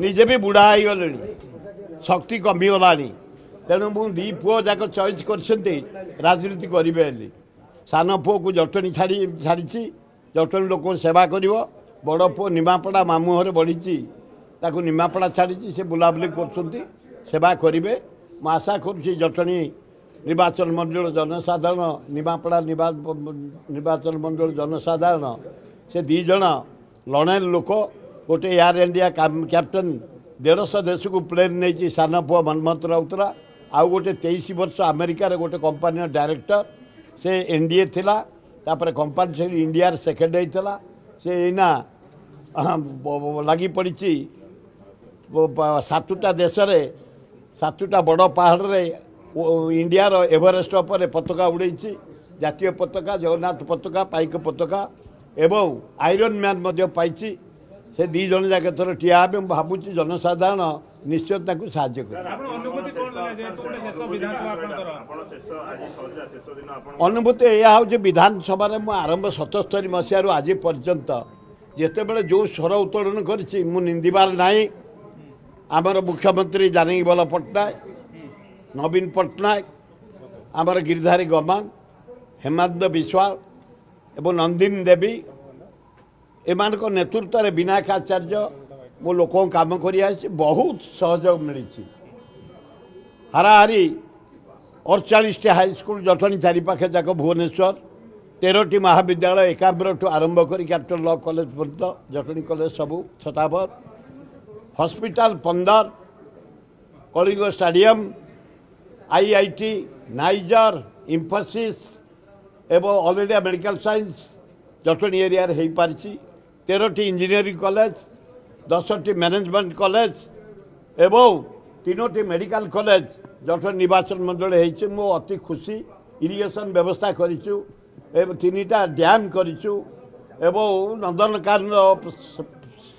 निजे भी बुढ़ा हो गले शक्ति कमिगला तेणु मुझे दी पुओ जाक चॉइस कर राजनीति करें सान पुओ को जटणी छाड़ी जटणी लोक सेवा कर बड़ पुओ निमापड़ा मामू घर बढ़ी ताकू निमापड़ा छाड़ी से बुलाबुली कर सेवा करेंगे मैं आशा करुँच जटणी निर्वाचन मंडल जनसाधारण निमापड़ा निर्वाचन मंडल जनसाधारण से दी जन लड़े लोक गोटे एयर इंडिया कैप्टेन 150 देश को प्लेन नहीं सान पुओ मनमोहन राउतरा आउ गोटे 23 वर्ष अमेरिका गोटे कंपानी डायरेक्टर से एनडीए थिला तापर कंपानी से इंडिया सेकेंड होता से एना लगी पड़ी 7टा देश रे 7टा बड़ पहाड़ रे इंडिया एवरेस्ट पर पताका उड़े जातीय पताका जगन्नाथ पताका पाइक पताका एवं आयरन मैन पाई से दी जन जाक थर ठिया भावुँ जनसाधारण निश्चय साहाय्य कर अनुभूति यह हूँ विधानसभा आरंभ 77 मसीह आज पर्यंत जिते बड़े जो स्वर उत्तोलन कर निंदार ना आमर मुख्यमंत्री जानकी बल पट्टनायक नवीन पट्टनायक आमर गिरिधारी गमांग हेमंत विश्वाल एवं नंदिनी देवी एमान को नेतृत्व में विनायक आचार्य मो लोक काम कर बहुत सहयोग मिली हाराहारी 48 हाईस्कल जटणी चारिपाखे जाक भुवनेश्वर 13टी महाविद्यालय एकाम्र ठू आरंभ कर कैपिटल लॉ कॉलेज पर्यंत जटणी कॉलेज सबू छतावर hospital 15 Kalinga stadium IIT NISER Infosys एवं all India medical science Jatni area हो पारी 13टी इंजीनियरिंग कॉलेज 10टी मैनेजमेंट कॉलेज एवं 3टी मेडिकल कॉलेज जटणी निर्वाचन मंडल हो अति खुशी इरिगेशन व्यवस्था करूँ 3टा डैम करूँ नंदनकानन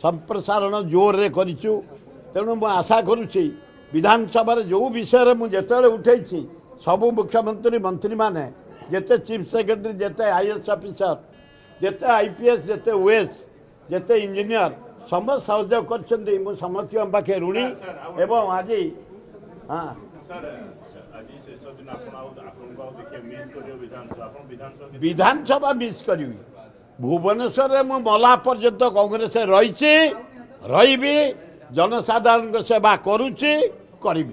संप्रसारण जोर रे करूँ तेणु मु आशा करुच्ची विधानसभा जो विषय मुझे उठे सबू मुख्यमंत्री मंत्री माने जिते चीफ सेक्रेटरी जिते आईएएस ऑफिसर जिते आईपीएस जिते ओएस जिते इंजीनियर समस्त सहयोग कर समस्त पाखे ऋणी एवं आज हाँ विधानसभा मिस करी भुवनेश्वर में मला पर्यंत कांग्रेस रही जनसाधारण सेवा करुच्ची करी।